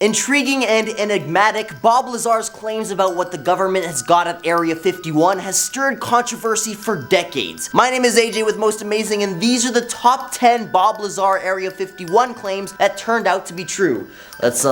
Intriguing and enigmatic, Bob Lazar's claims about what the government has got at Area 51 has stirred controversy for decades. My name is AJ with Most Amazing, and these are the top 10 Bob Lazar Area 51 claims that turned out to be true. Let's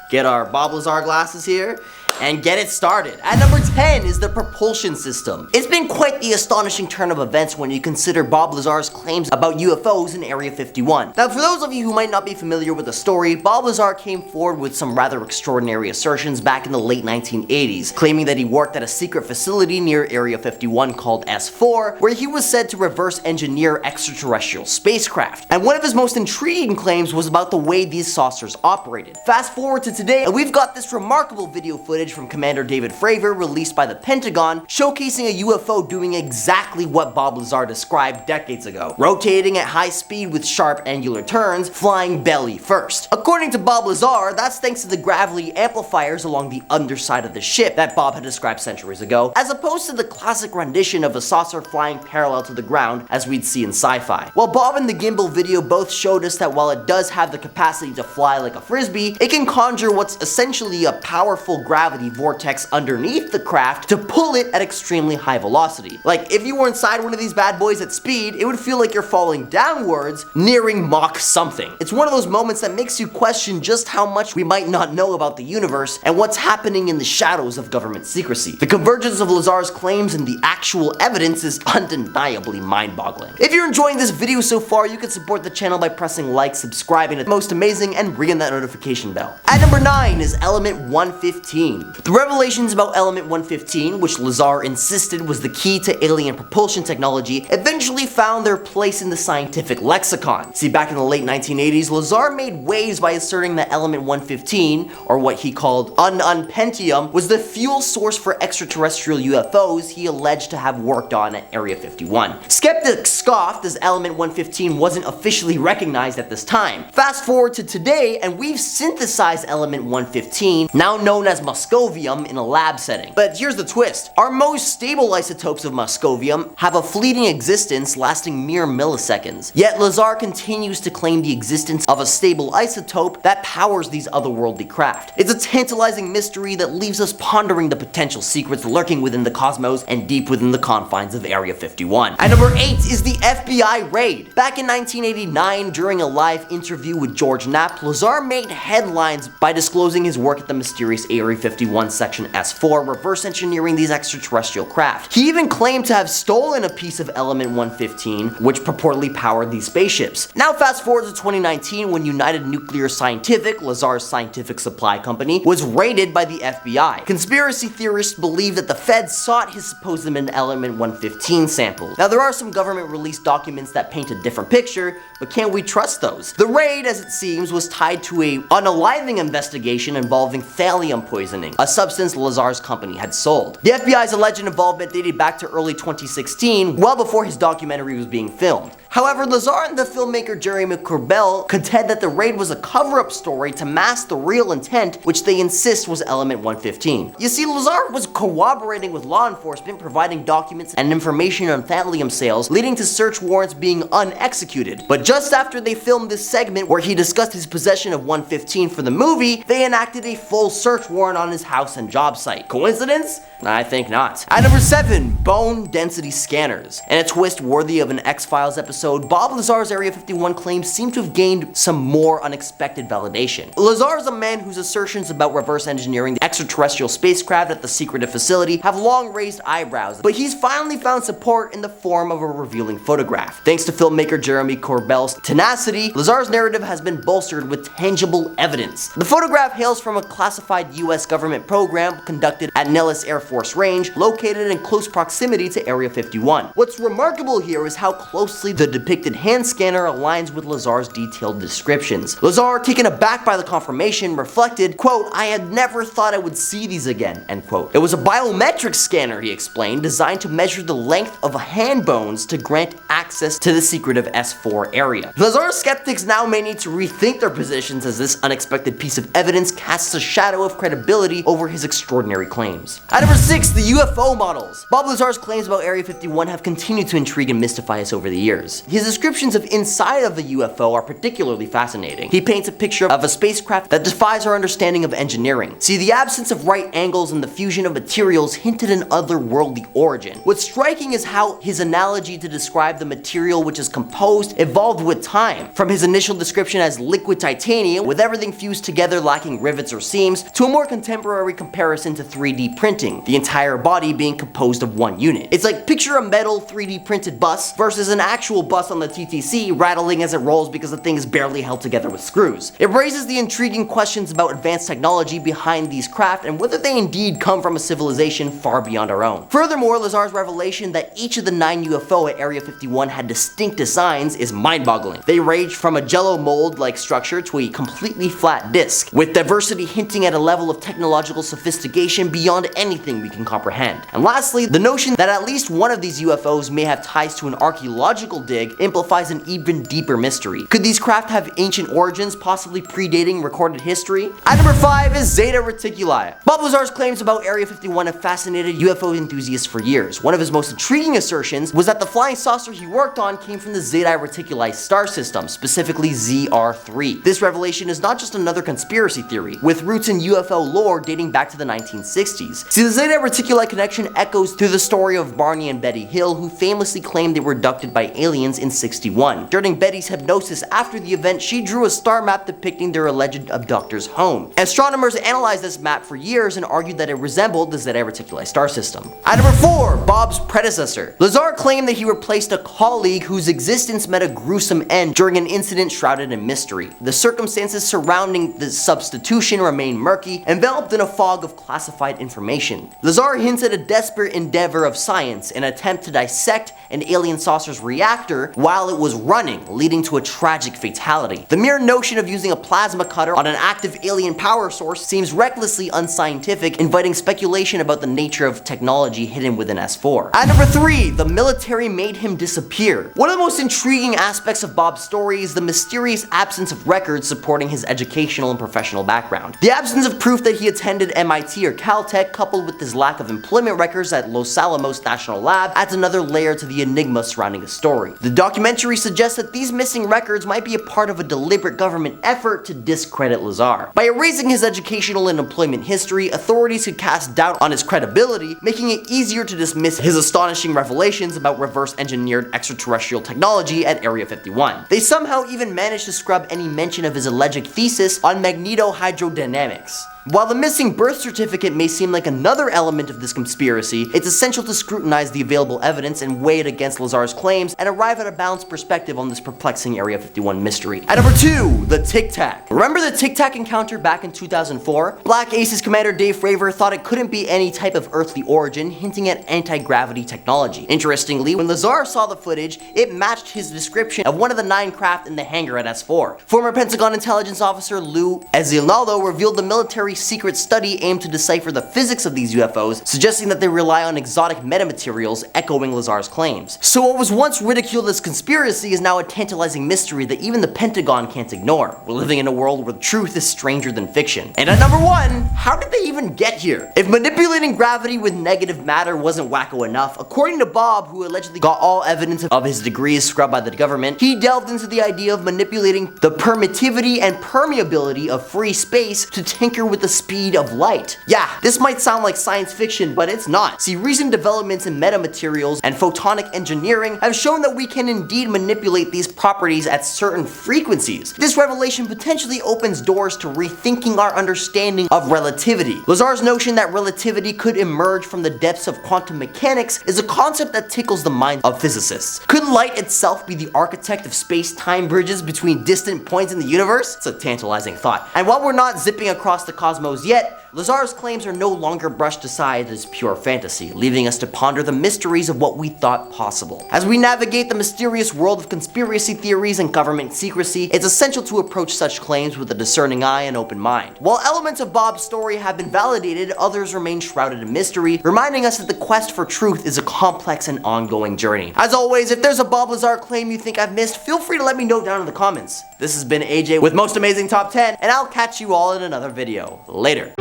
get our Bob Lazar glasses here and get it started. At number 10 is the Propulsion System. It's been quite the astonishing turn of events when you consider Bob Lazar's claims about UFOs in Area 51. Now, for those of you who might not be familiar with the story, Bob Lazar came forward with some rather extraordinary assertions back in the late 1980s, claiming that he worked at a secret facility near Area 51 called S4, where he was said to reverse engineer extraterrestrial spacecraft. And one of his most intriguing claims was about the way these saucers operated. Fast forward to today, and we've got this remarkable video footage from Commander David Fravor released by the Pentagon, showcasing a UFO doing exactly what Bob Lazar described decades ago, rotating at high speed with sharp angular turns, flying belly first. According to Bob Lazar, that's thanks to the gravity amplifiers along the underside of the ship that Bob had described centuries ago, as opposed to the classic rendition of a saucer flying parallel to the ground as we'd see in sci-fi. While Bob and the gimbal video both showed us that while it does have the capacity to fly like a frisbee, it can conjure what's essentially a powerful gravity vortex underneath the craft to pull it at extremely high velocity. Like, if you were inside one of these bad boys at speed, it would feel like you're falling downwards, nearing Mach something. It's one of those moments that makes you question just how much we might not know about the universe and what's happening in the shadows of government secrecy. The convergence of Lazar's claims and the actual evidence is undeniably mind-boggling. If you're enjoying this video so far, you can support the channel by pressing like, subscribing to Most Amazing, and ringing that notification bell. At number 9 is Element 115. The revelations about Element 115, which Lazar insisted was the key to alien propulsion technology, eventually found their place in the scientific lexicon. See, back in the late 1980s, Lazar made waves by asserting that Element 115, or what he called unpentium, was the fuel source for extraterrestrial UFOs he alleged to have worked on at Area 51. Skeptics scoffed as Element 115 wasn't officially recognized at this time. Fast forward to today, and we've synthesized Element 115, now known as Moscovium, in a lab setting. But here's the twist. Our most stable isotopes of Moscovium have a fleeting existence lasting mere milliseconds. Yet Lazar continues to claim the existence of a stable isotope that powers these otherworldly craft. It's a tantalizing mystery that leaves us pondering the potential secrets lurking within the cosmos and deep within the confines of Area 51. At number 8 is the FBI raid. Back in 1989, during a live interview with George Knapp, Lazar made headlines by disclosing his work at the mysterious Area 51 Section S4, reverse engineering these extraterrestrial craft. He even claimed to have stolen a piece of Element 115, which purportedly powered these spaceships. Now fast forward to 2019, when United Nuclear Scientific, Lazar's scientific supply company, was raided by the FBI. Conspiracy theorists believe that the Feds sought his supposed Element 115 samples. Now, there are some government-released documents that paint a different picture, but can we trust those? The raid, as it seems, was tied to an unaliving investigation involving thallium poisoning, a substance Lazar's company had sold. The FBI's alleged involvement dated back to early 2016, well before his documentary was being filmed. However, Lazar and the filmmaker Jeremy Corbell contend that the raid was a cover-up story to mask the real intent, which they insist was Element 115. You see, Lazar was cooperating with law enforcement, providing documents and information on thallium sales, leading to search warrants being unexecuted. But just after they filmed this segment where he discussed his possession of 115 for the movie, they enacted a full search warrant on his house and job site. Coincidence? I think not. At number 7, bone density scanners. In a twist worthy of an X-Files episode, Bob Lazar's Area 51 claims seem to have gained some more unexpected validation. Lazar is a man whose assertions about reverse engineering the extraterrestrial spacecraft at the secretive facility have long raised eyebrows, but he's finally found support in the form of a revealing photograph. Thanks to filmmaker Jeremy Corbell's tenacity, Lazar's narrative has been bolstered with tangible evidence. The photograph hails from a classified US government program conducted at Nellis Air Force Range, located in close proximity to Area 51. What's remarkable here is how closely the depicted hand scanner aligns with Lazar's detailed descriptions. Lazar, taken aback by the confirmation, reflected, quote, "I had never thought I would see these again," end quote. It was a biometric scanner, he explained, designed to measure the length of hand bones to grant access to the secretive S4 area. Lazar's skeptics now may need to rethink their positions as this unexpected piece of evidence casts a shadow of credibility over his extraordinary claims. At number 6, the Ufo models. Bob Lazar's claims about Area 51 have continued to intrigue and mystify us over the years. years. His descriptions of inside of the UFO are particularly fascinating. He paints a picture of a spacecraft that defies our understanding of engineering. See, the absence of right angles and the fusion of materials hinted an otherworldly origin. What's striking is how his analogy to describe the material which is composed evolved with time, from his initial description as liquid titanium with everything fused together lacking rivets or seams, to a more contemporary comparison to 3D printing, the entire body being composed of one unit. It's like picture a metal 3D printed bus versus an actual bus on the TTC rattling as it rolls because the thing is barely held together with screws. It raises the intriguing questions about advanced technology behind these craft and whether they indeed come from a civilization far beyond our own. Furthermore, Lazar's revelation that each of the 9 UFO at Area 51 had distinct designs is mind-boggling. They ranged from a jello mold-like structure to a completely flat disc, with diversity hinting at a level of technological sophistication beyond anything we can comprehend. And lastly, the notion that at least one of these UFOs may have ties to an archaeological dig amplifies an even deeper mystery. Could these craft have ancient origins, possibly predating recorded history? At number 5 is Zeta Reticuli. Bob Lazar's claims about Area 51 have fascinated UFO enthusiasts for years. One of his most intriguing assertions was that the flying saucer he worked on came from the Zeta Reticuli star system, specifically ZR3. This revelation is not just another conspiracy theory, with roots in UFO lore dating back to the 1960s. See, the Zeta Reticuli connection echoes through the story of Barney and Betty Hill, who famously claimed they were abducted by aliens in '61. During Betty's hypnosis after the event, she drew a star map depicting their alleged abductor's home. Astronomers analyzed this map for years and argued that it resembled the Zeta Reticuli star system. At number 4, Bob's predecessor. Lazar claimed that he replaced a colleague whose existence met a gruesome end during an incident shrouded in mystery. The circumstances surrounding the substitution remain murky, enveloped in a fog of classified information. Lazar hints at a desperate endeavor of science, an attempt to dissect an alien saucer's reactor while it was running, leading to a tragic fatality. The mere notion of using a plasma cutter on an active alien power source seems recklessly unscientific, inviting speculation about the nature of technology hidden within S4. At number 3, the military made him disappear. One of the most intriguing aspects of Bob's story is the mysterious absence of records supporting his educational and professional background. The absence of proof that he attended MIT or Caltech, coupled with his lack of employment records at Los Alamos National Lab, adds another layer to the enigma surrounding his story. The documentary suggests that these missing records might be a part of a deliberate government effort to discredit Lazar. By erasing his educational and employment history, authorities could cast doubt on his credibility, making it easier to dismiss his astonishing revelations about reverse-engineered extraterrestrial technology at Area 51. They somehow even managed to scrub any mention of his alleged thesis on magnetohydrodynamics. While the missing birth certificate may seem like another element of this conspiracy, it's essential to scrutinize the available evidence and weigh it against Lazar's claims and arrive at a balanced perspective on this perplexing Area 51 mystery. At number 2, the Tic Tac. Remember the Tic Tac encounter back in 2004? Black Aces commander Dave Fravor thought it couldn't be any type of earthly origin, hinting at anti-gravity technology. Interestingly, when Lazar saw the footage, it matched his description of one of the 9 craft in the hangar at S4. Former Pentagon intelligence officer Lou Ezinaldo revealed the military secret study aimed to decipher the physics of these UFOs, suggesting that they rely on exotic metamaterials, echoing Lazar's claims. So what was once ridiculed as conspiracy is now a tantalizing mystery that even the Pentagon can't ignore. We're living in a world where truth is stranger than fiction. And at number 1, how did they even get here? If manipulating gravity with negative matter wasn't wacko enough, according to Bob, who allegedly got all evidence of his degrees scrubbed by the government, he delved into the idea of manipulating the permittivity and permeability of free space to tinker with the speed of light. Yeah, this might sound like science fiction, but it's not. See, recent developments in metamaterials and photonic engineering have shown that we can indeed manipulate these properties at certain frequencies. This revelation potentially opens doors to rethinking our understanding of relativity. Lazar's notion that relativity could emerge from the depths of quantum mechanics is a concept that tickles the mind of physicists. Could light itself be the architect of space-time bridges between distant points in the universe? It's a tantalizing thought. And while we're not zipping across the cosmos yet, Lazar's claims are no longer brushed aside as pure fantasy, leaving us to ponder the mysteries of what we thought possible. As we navigate the mysterious world of conspiracy theories and government secrecy, it's essential to approach such claims with a discerning eye and open mind. While elements of Bob's story have been validated, others remain shrouded in mystery, reminding us that the quest for truth is a complex and ongoing journey. As always, if there's a Bob Lazar claim you think I've missed, feel free to let me know down in the comments. This has been AJ with Most Amazing Top 10, and I'll catch you all in another video. Later.